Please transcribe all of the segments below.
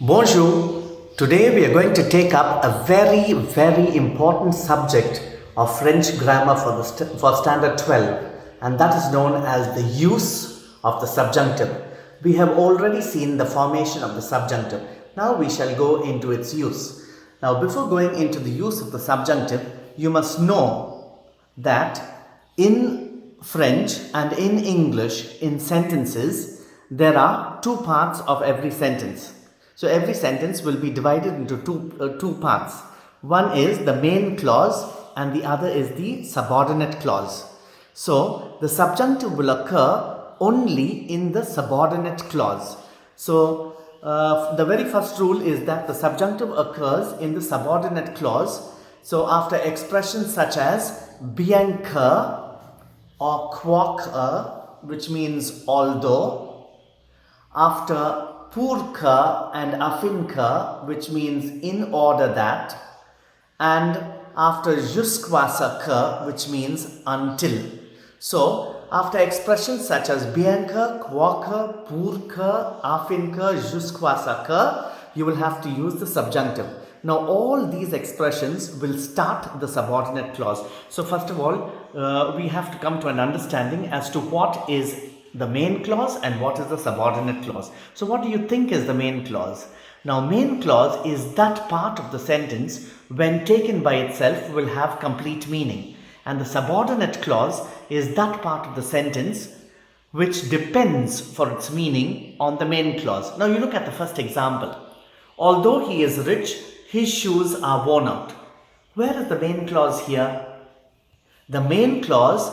Bonjour. Today we are going to take up a very important subject of French grammar for standard 12, and that is known as the use of the subjunctive. We have already seen the formation of the subjunctive. Now we shall go into its use. Now before going into the use of the subjunctive, you must know that in French and in English, in sentences, there are two parts of every sentence. So every sentence will be divided into two parts. One is the main clause and the other is the subordinate clause. So the subjunctive will occur only in the subordinate clause. So the very first rule is that the subjunctive occurs in the subordinate clause. So after expressions such as bien que or quoique, which means although, after pour que and afin que, which means in order that, and after jusqu'à ce que, which means until. So after expressions such as bien que, quoique, pour que, afin que, jusqu'à ce que, you will have to use the subjunctive. Now all these expressions will start the subordinate clause. So first of all, we have to come to an understanding as to what is the main clause and what is the subordinate clause. So what do you think is the main clause? Now main clause is that part of the sentence when taken by itself will have complete meaning, and the subordinate clause is that part of the sentence which depends for its meaning on the main clause. Now you look at the first example. Although he is rich, his shoes are worn out. Where is the main clause here? The main clause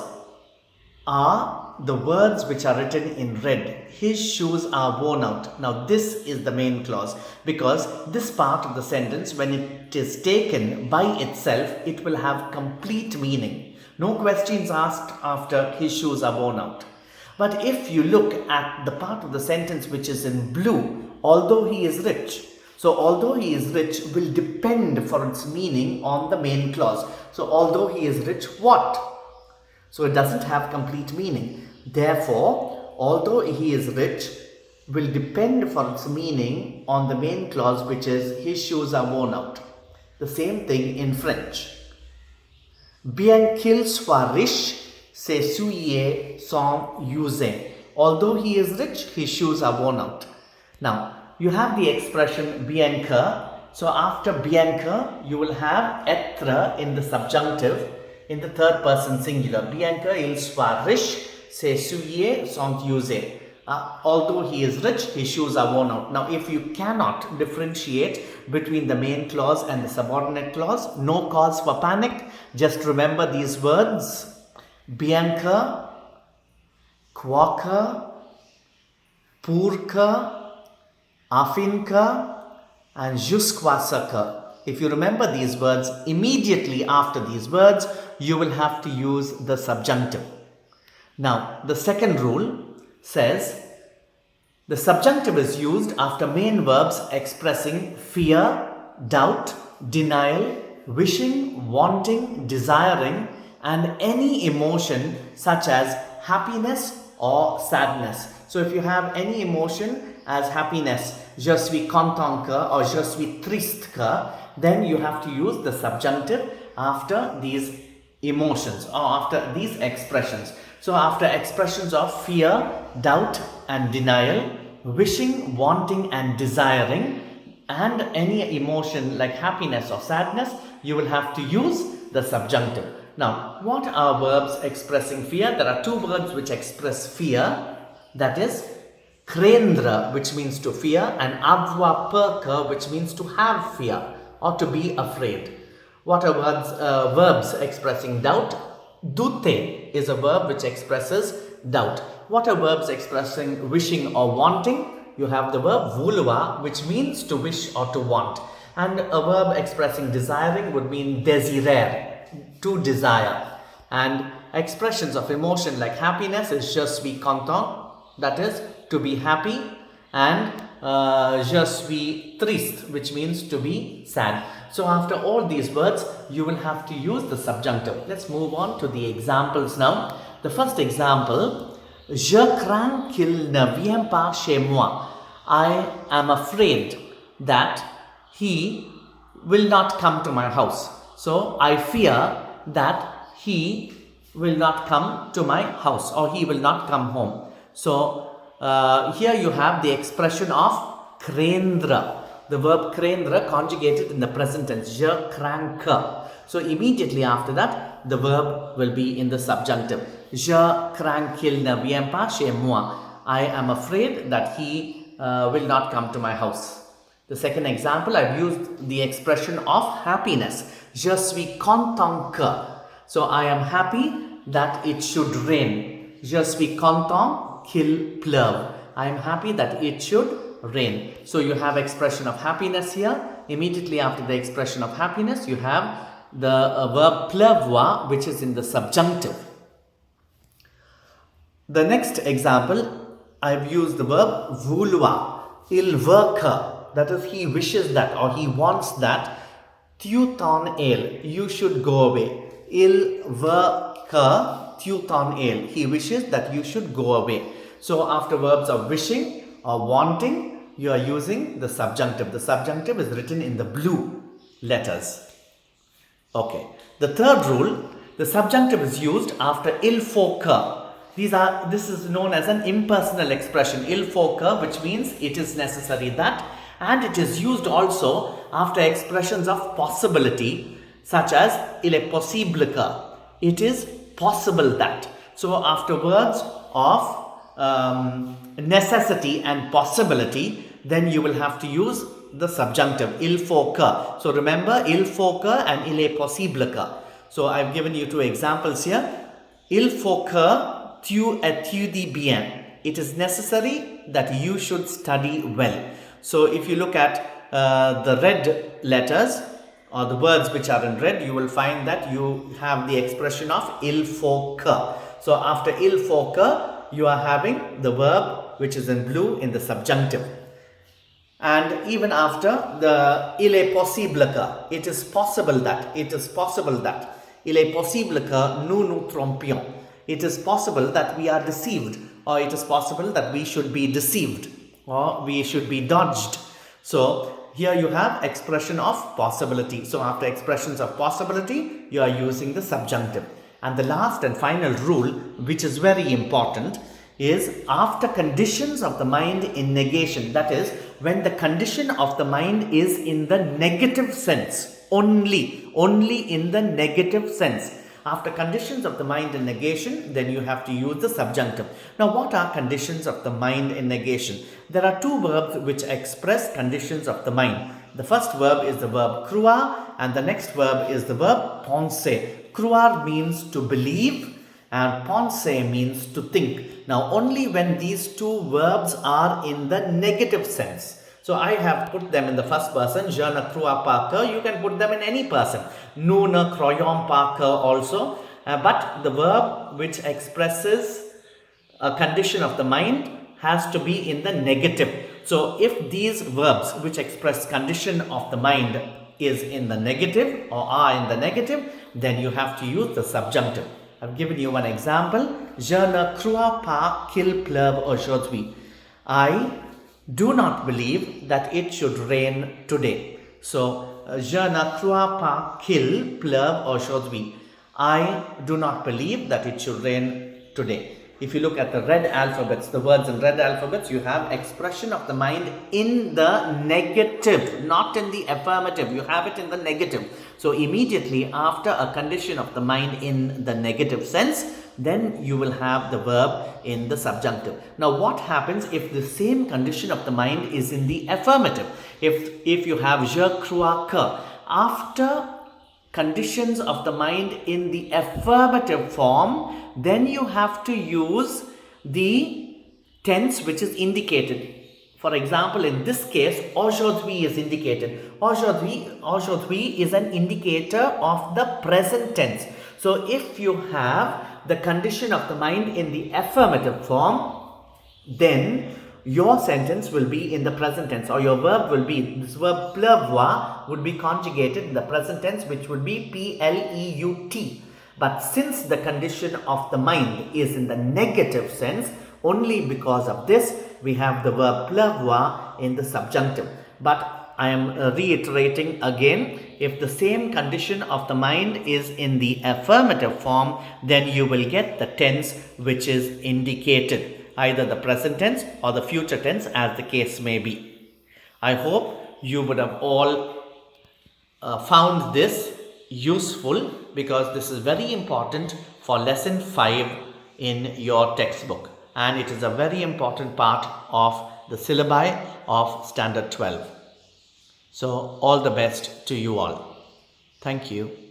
are the words which are written in red. His shoes are worn out. Now this is the main clause, because this part of the sentence, when it is taken by itself, it will have complete meaning. No questions asked after his shoes are worn out. But if you look at the part of the sentence which is in blue, although he is rich, so although he is rich will depend for its meaning on the main clause. So although he is rich, what? So it doesn't have complete meaning. Therefore, although he is rich will depend for its meaning on the main clause, which is his shoes are worn out. The same thing in French. Bien qu'il soit riche, ses souliers sont usés. Although he is rich, his shoes are worn out. Now, you have the expression bien que. So after bien que, you will have être in the subjunctive in the third person singular. Bien qu'il soit riche, ses souliers sont usés. Although he is rich, his shoes are worn out. Now, if you cannot differentiate between the main clause and the subordinate clause, no cause for panic. Just remember these words: bien que, quoique, pour que, afin que, and jusqu'à ce que. If you remember these words, immediately after these words, you will have to use the subjunctive. Now, the second rule says the subjunctive is used after main verbs expressing fear, doubt, denial, wishing, wanting, desiring, and any emotion such as happiness or sadness. So if you have any emotion as happiness, je suis content que or je suis triste que, then you have to use the subjunctive after these emotions or after these expressions. So after expressions of fear, doubt and denial, wishing, wanting and desiring, and any emotion like happiness or sadness, you will have to use the subjunctive. Now, what are verbs expressing fear? There are two verbs which express fear, that is craindre, which means to fear, and avoir peur que, which means to have fear or to be afraid. What are verbs expressing doubt? Douter is a verb which expresses doubt. What are verbs expressing wishing or wanting? You have the verb vouloir, which means to wish or to want. And a verb expressing desiring would mean désirer, to desire. And expressions of emotion like happiness is je suis content, that is to be happy, and je suis triste, which means to be sad. So after all these words, you will have to use the subjunctive. Let's move on to the examples now. The first example, je crains qu'il ne vienne pas chez moi. I am afraid that he will not come to my house. So I fear that he will not come to my house, or he will not come home. So here you have the expression of krendra. The verb krendra conjugated in the present tense, je crains que. So immediately after that, the verb will be in the subjunctive. Je crains qu'il ne vienne pas chez moi. I am afraid that he will not come to my house. The second example, I've used the expression of happiness. Je suis content que. So I am happy that it should rain. Je suis content qu'il pleuve. I am happy that it should rain. So you have expression of happiness here. Immediately after the expression of happiness, you have the verb pleuvoir, which is in the subjunctive. The next example, I've used the verb vouloir. Il veut que. That is, he wishes that, or he wants that. Tu t'en ailles. You should go away. Il veut que tu t'en ailles. He wishes that you should go away. So after verbs of wishing or wanting, you are using the subjunctive. The subjunctive is written in the blue letters. Okay. The third rule, the subjunctive is used after il faut que. This is known as an impersonal expression, il faut que, which means it is necessary that, and it is used also after expressions of possibility, such as il est possible que. It is possible that. So after words of necessity and possibility, then you will have to use the subjunctive, il faut que. So remember, il faut que and il est possible que. So I've given you two examples here. Il faut que tu étudies bien. It is necessary that you should study well. So if you look at the red letters, or the words which are in red, you will find that you have the expression of il faut que. So after il faut que, you are having the verb which is in blue in the subjunctive. And even after the il est possible que, it is possible that, it is possible that. Il est possible que nous nous trompions. It is possible that we are deceived, or it is possible that we should be deceived, or we should be dodged. So here you have expression of possibility. So after expressions of possibility, you are using the subjunctive. And the last and final rule, which is very important, is after conditions of the mind in negation. That is, when the condition of the mind is in the negative sense, only in the negative sense. After conditions of the mind in negation, then you have to use the subjunctive. Now, what are conditions of the mind in negation? There are two verbs which express conditions of the mind. The first verb is the verb croire, and the next verb is the verb penser. Croire means to believe, and penser means to think. Now, only when these two verbs are in the negative sense. So I have put them in the first person, je ne crois pas que. You can put them in any person. Nous ne croyons pas que also. But the verb which expresses a condition of the mind has to be in the negative. So if these verbs which express condition of the mind is in the negative or are in the negative, then you have to use the subjunctive. I've given you one example. Je ne crois pas qu'il pleuve aujourd'hui. I do not believe that it should rain today. So, je ne crois pas qu'il pleuve aujourd'hui. I do not believe that it should rain today. If you look at the red alphabets, the words in red alphabets, you have expression of the mind in the negative, not in the affirmative. You have it in the negative. So immediately after a condition of the mind in the negative sense, then you will have the verb in the subjunctive. Now what happens if the same condition of the mind is in the affirmative? If you have je crois que, after conditions of the mind in the affirmative form, then you have to use the tense which is indicated. For example, in this case, aujourd'hui is indicated. Aujourd'hui is an indicator of the present tense. So if you have the condition of the mind in the affirmative form, then your sentence will be in the present tense, or your verb will be, this verb pleuvoir would be conjugated in the present tense, which would be P-L-E-U-T. But since the condition of the mind is in the negative sense, only because of this, we have the verb pleuvoir in the subjunctive. But I am reiterating again, if the same condition of the mind is in the affirmative form, then you will get the tense which is indicated, either the present tense or the future tense, as the case may be. I hope you would have all found this useful, because this is very important for lesson 5 in your textbook, and it is a very important part of the syllabi of standard 12. So all the best to you all. Thank you.